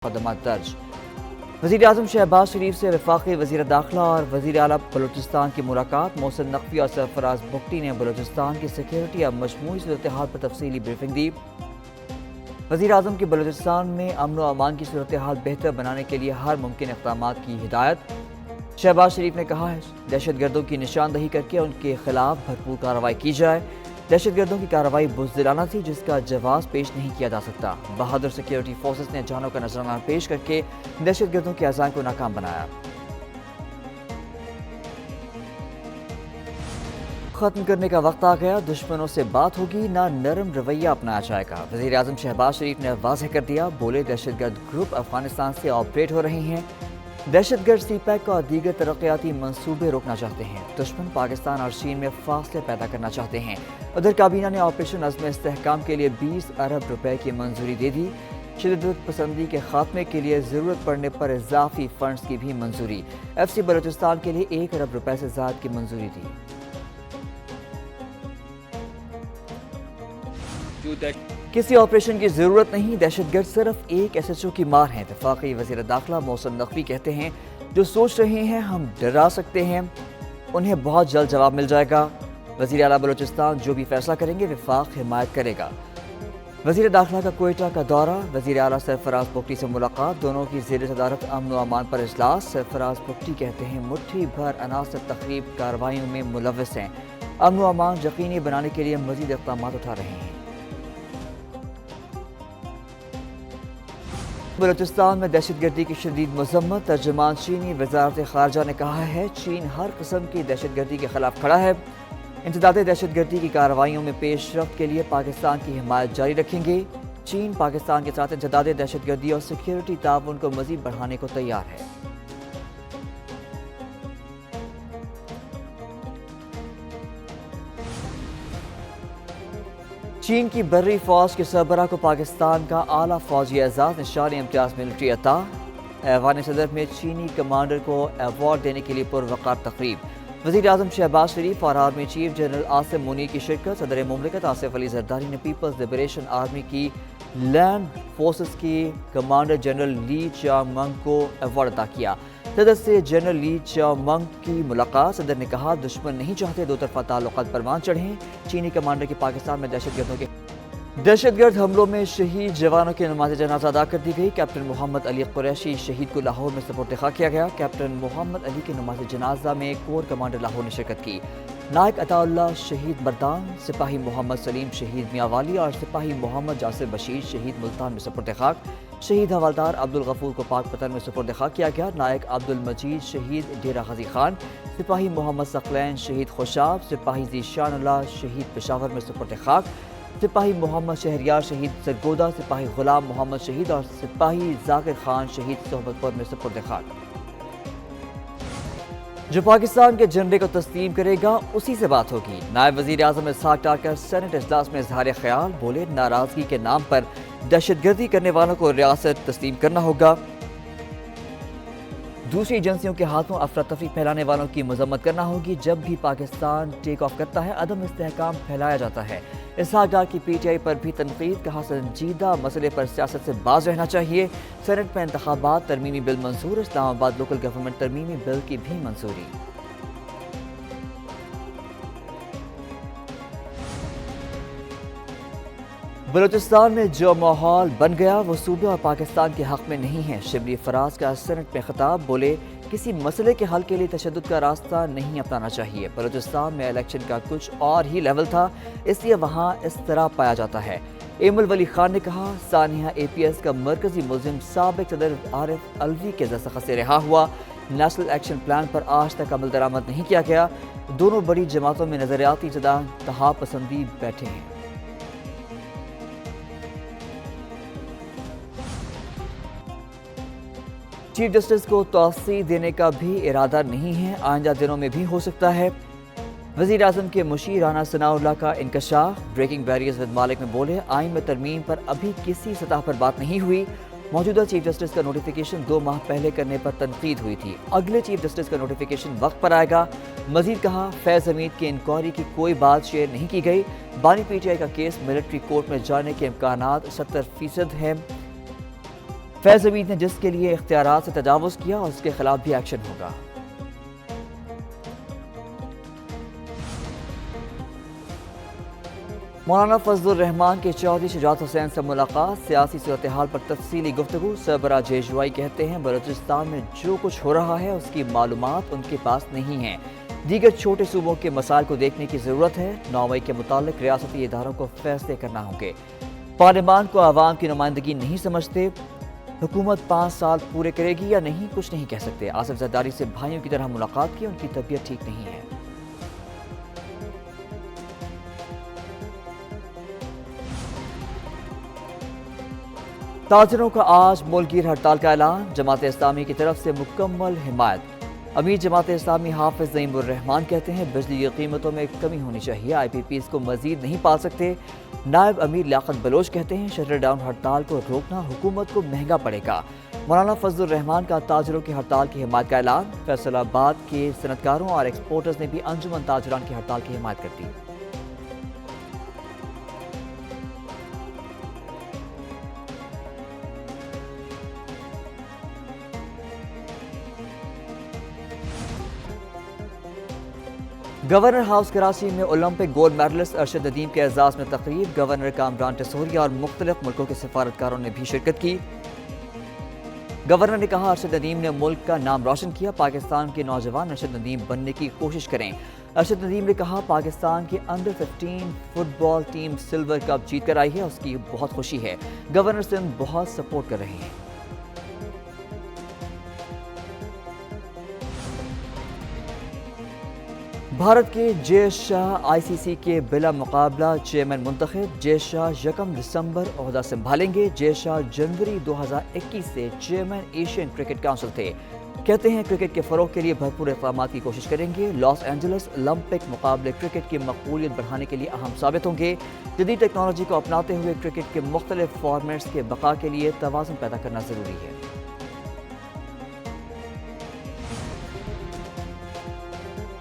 मुकदमा दर्ज। वज़ीर आज़म शहबाज शरीफ से वफाकी वज़ीर दाखिला और वज़ीर आला बलूचिस्तान की मुलाकात। मोहसिन नकवी और सरफराज बुगटी ने बलूचिस्तान की सिक्योरिटी और मजमूई सूरत हाल पर तफसीली ब्रीफिंग दी। वज़ीर आज़म की बलूचिस्तान में अमन व अमान की सूरत हाल बेहतर बनाने के लिए हर मुमकिन इक़दामात की हिदायत। शहबाज शरीफ ने कहा है दहशत गर्दों की निशानदही करके उनके खिलाफ भरपूर कार्रवाई की जाए। दहशत गर्दों की कार्रवाई बुज़दिलाना थी जिसका जवाब पेश नहीं किया जा सकता। बहादुर सिक्योरिटी फोर्सेस ने जानों का नजराना पेश करके दहशत गर्दों के अज़ाम को नाकाम बनाया। खत्म करने का वक्त आ गया, दुश्मनों से बात होगी, ना नरम रवैया अपनाया जाएगा। वज़ीर आज़म शहबाज शरीफ ने वाज़ेह कर दिया। बोले दहशतगर्द ग्रुप अफगानिस्तान से ऑपरेट हो रहे हैं। दहशतगर्द सीपैक और दीगर तरक्याती मंसूबे रोकना चाहते हैं। दुश्मन पाकिस्तान और चीन में फासले पैदा करना चाहते हैं। उधर काबीना ने ऑपरेशन अज़्म इस्तेहकाम के लिए 20 अरब रुपए की मंजूरी दे दी। शिद्दत पसंदी के खात्मे के लिए ज़रूरत पड़ने पर इजाफी फंड्स की भी मंजूरी। FC बलूचिस्तान के लिए 1 अरब रुपए से ज़्यादा की मंजूरी दी। किसी ऑपरेशन की जरूरत नहीं, दहशतगर्द सिर्फ एक SHO की मार है। वफाकी वज़ीर दाखिला मोहसिन नकवी कहते हैं जो सोच रहे हैं हम डरा सकते हैं, उन्हें बहुत जल्द जवाब मिल जाएगा। वज़ीर आला बलूचिस्तान जो भी फैसला करेंगे वफाक हिमायत करेगा। वज़ीर दाखिला का कोयटा का दौरा। वज़ीर आला सरफराज बुगटी से मुलाकात। दोनों की ज़ेर सदारत अमन व अमान पर इजलास। सरफराज बुगटी कहते हैं मुट्ठी भर अनासर तखरीब कार्रवाइयों में मुलव्वस हैं। अमन व अमान यकीनी बनाने के लिए मज़ीद इक़दामात उठा रहे हैं। बलूचिस्तान में दहशतगर्दी की शदीद मज़म्मत। तर्जुमान चीनी वज़ारत ख़ारजा ने कहा है चीन हर किस्म की दहशतगर्दी के खिलाफ खड़ा है। इंसदादे दहशतगर्दी की कार्रवाइयों में पेशरफ्त के लिए पाकिस्तान की हिमायत जारी रखेंगे। चीन पाकिस्तान के साथ इंसदादे दहशतगर्दी और सिक्योरिटी ताउन को मज़ीद बढ़ाने को तैयार है। चीन की बर्री फौज के सरबराह को पाकिस्तान का आला फौजी एजाज निशान इम्तियाज मिलिट्री अता। ऐवान सदर में चीनी कमांडर को अवार्ड देने के लिए पुरवकार तकरीब। वज़ीर आज़म शहबाज शरीफ और army chief general Asim Munir की शिरकत। सदर मुमलिकत आसिफ अली जरदारी ने पीपल्स लिबरेशन आर्मी की लैंड फोर्सेस की कमांडर जनरल ली चाओमंग को अवार्ड अता किया। सदर से जनरल ली चाओमंग की मुलाकात। सदर ने कहा दुश्मन नहीं चाहते दो तरफा ताल्लुकात परवान चढ़ें। चीनी कमांडर की पाकिस्तान में दहशतगर्द हमलों में शहीद जवानों की नमाज जनाजा अदा कर दी गई। कैप्टन मोहम्मद अली कुरैशी शहीद को लाहौर में सपुर्द-ए-खाक किया गया। कैप्टन मोहम्मद अली की नमाज जनाजा में कोर कमांडर लाहौर ने शिरकत की। नायक अताउल्लाह शहीद मर्दान, सिपाही मोहम्मद सलीम शहीद मियांवाली और सिपाही मोहम्मद जासिर बशीर शहीद मुल्तान में सपुर्द-ए-खाक। शहीद हवलदार अब्दुल गफूर को पाक पतन में सपुर्द-ए-खाक किया गया। नायक अब्दुल मजीद शहीद डेरा गजी खान, सिपाही मोहम्मद सकलैन शहीद खुशाब, सिपाही ज़ीशानुल्लाह शहीद पेशावर में सपुर्द-ए-खाक। सिपाही मोहम्मद शहरियार शहीद सरगोदा, सिपाही गुलाम मोहम्मद शहीद और सिपाही जाकिर खान शहीद सोहबतपुर में सपुर्द-ए-खाक। जो पाकिस्तान के झंडे को तस्लीम करेगा उसी से बात होगी। नायब वज़ीर आज़म इसहाक डाकर सेनेट इजलास में इजहार ख्याल। बोले नाराजगी के नाम पर दहशतगर्दी करने वालों को रियासत तस्लीम करना होगा। दूसरी एजेंसियों के हाथों अफरा तफरी फैलाने वालों की मजम्मत करना होगी। जब भी पाकिस्तान टेक ऑफ करता है अदम इस्तेहकाम फैलाया जाता है। इसहाक डार की PTI पर भी तनकीद। कहा संजीदा मसले पर सियासत से बाज रहना चाहिए। सेनेट में इंतखाबात तरमीमी बिल मंजूर। इस्लामाबाद लोकल गवर्नमेंट तरमीमी बिल की भी मंजूरी। बलूचिस्तान में जो माहौल बन गया वो सूबे और पाकिस्तान के हक में नहीं है। शिबली फराज का सेनेट में खिताब। बोले किसी मसले के हल के लिए तशद्दुद का रास्ता नहीं अपनाना चाहिए। बलूचिस्तान में इलेक्शन का कुछ और ही लेवल था, इसलिए वहाँ इस तरह पाया जाता है। एमुल वली खान ने कहा सानिया APS का मरकजी मुल्जिम साबिक सदर आरिफ अलवी के दस्तखत से रिहा हुआ। नेशनल एक्शन प्लान पर आज तक अमल दरामद नहीं किया गया। दोनों बड़ी जमातों में नजरियाती तहा पसंदी बैठे हैं। चीफ जस्टिस को तौसीह देने का भी इरादा नहीं है, आइंदा दिनों में भी हो सकता है। वज़ीर आज़म के मुशीर राना सनाउल्लाह का इंकशाफ। ब्रेकिंग बैरियर्स विद मालिक में बोले आइन में तरमीम पर अभी किसी सतह पर बात नहीं हुई। मौजूदा चीफ जस्टिस का नोटिफिकेशन 2 माह पहले करने पर तनकीद हुई थी। अगले चीफ जस्टिस का नोटिफिकेशन वक्त पर आएगा। मजीद कहा फैज़ हमीद की इंक्वायरी की कोई बात शेयर नहीं की गई। बानी PTI का केस मिलिट्री कोर्ट में जाने के इम्कानात 70% हैं। फैज़ हमीद ने जिसके लिए इख्तियारात से तजावुज़ किया उसके खिलाफ भी एक्शन होगा। मौलाना फजलुर रहमान के चौधरी शुजात हुसैन से मुलाकात, सियासी सूरत हाल पर तफसीली गुफ्तगू। सरबराह जेशवाई कहते हैं बलूचिस्तान में जो कुछ हो रहा है उसकी मालूमात उनके पास नहीं है। दीगर छोटे सूबों के मसाइल को देखने की ज़रूरत है। 9 मई के मुतालिक रियासती इदारों को फैसले करना होंगे। पार्लियामान को आवाम की नुमाइंदगी नहीं समझते। हुकूमत 5 साल पूरे करेगी या नहीं कुछ नहीं कह सकते। आसिफ जरदारी से भाइयों की तरह मुलाकात की, उनकी तबीयत ठीक नहीं है। ताजिरों का आज मुल्कगीर हड़ताल का ऐलान, जमात इस्लामी की तरफ से मुकम्मल हिमायत। अमीर जमात इस्लामी हाफिज नईमुर रहमान कहते हैं बिजली की कीमतों में कमी होनी चाहिए, IPPs को मजीद नहीं पाल सकते। नायब अमीर लियाकत बलोच कहते हैं शटर डाउन हड़ताल को रोकना हुकूमत को महंगा पड़ेगा। मौलाना फजलुर रहमान का ताजिरों की हड़ताल की हिमायत का ऐलान। फैसलाबाद के सनतकारों और एक्सपोर्टर्स ने भी अंजुमन ताजरान की हड़ताल की हिमायत कर दी। गवर्नर हाउस कराची में olympic gold medalist Arshad Nadeem के एजाज में तकरीब। गवर्नर कामरान टेसोरिया और मुख्तलिफ मुल्कों के सफारतकारों ने भी शिरकत की। गवर्नर ने कहा अरशद नदीम ने मुल्क का नाम रोशन किया, पाकिस्तान के नौजवान अरशद नदीम बनने की कोशिश करें। अरशद नदीम ने कहा पाकिस्तान की under 15 football team silver cup जीत कर आई है, उसकी बहुत खुशी है। गवर्नर सिंध बहुत सपोर्ट कर रहे हैं। भारत के जय शाह ICC के बिला मुकाबला चेयरमैन मुंतखब। जय शाह 1 दिसंबर ओहदा संभालेंगे। जय शाह जनवरी 2021 से चेयरमैन एशियन क्रिकेट काउंसिल थे। कहते हैं क्रिकेट के फरोग के लिए भरपूर इक़दाम की कोशिश करेंगे। लॉस एंजल्स ओलंपिक मुकाबले क्रिकेट की मकबूलियत बढ़ाने के लिए अहम साबित होंगे। जदीद टेक्नोलॉजी को अपनाते हुए क्रिकेट के मुख्तलिफ फॉर्मेट्स के बका के लिए तवाज़ुन पैदा करना ज़रूरी है।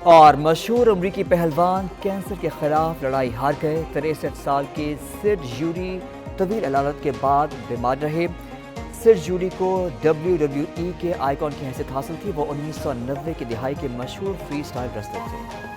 और मशहूर अमरीकी पहलवान कैंसर के खिलाफ लड़ाई हार गए। 63 साल के सिड यूरी तवील अलालत के बाद बीमार रहे। सिड यूरी को WWE के आइकॉन की हैसियत हासिल थी। वो 1990 की दिहाई के मशहूर फ्री स्टाइल रेसलर थे।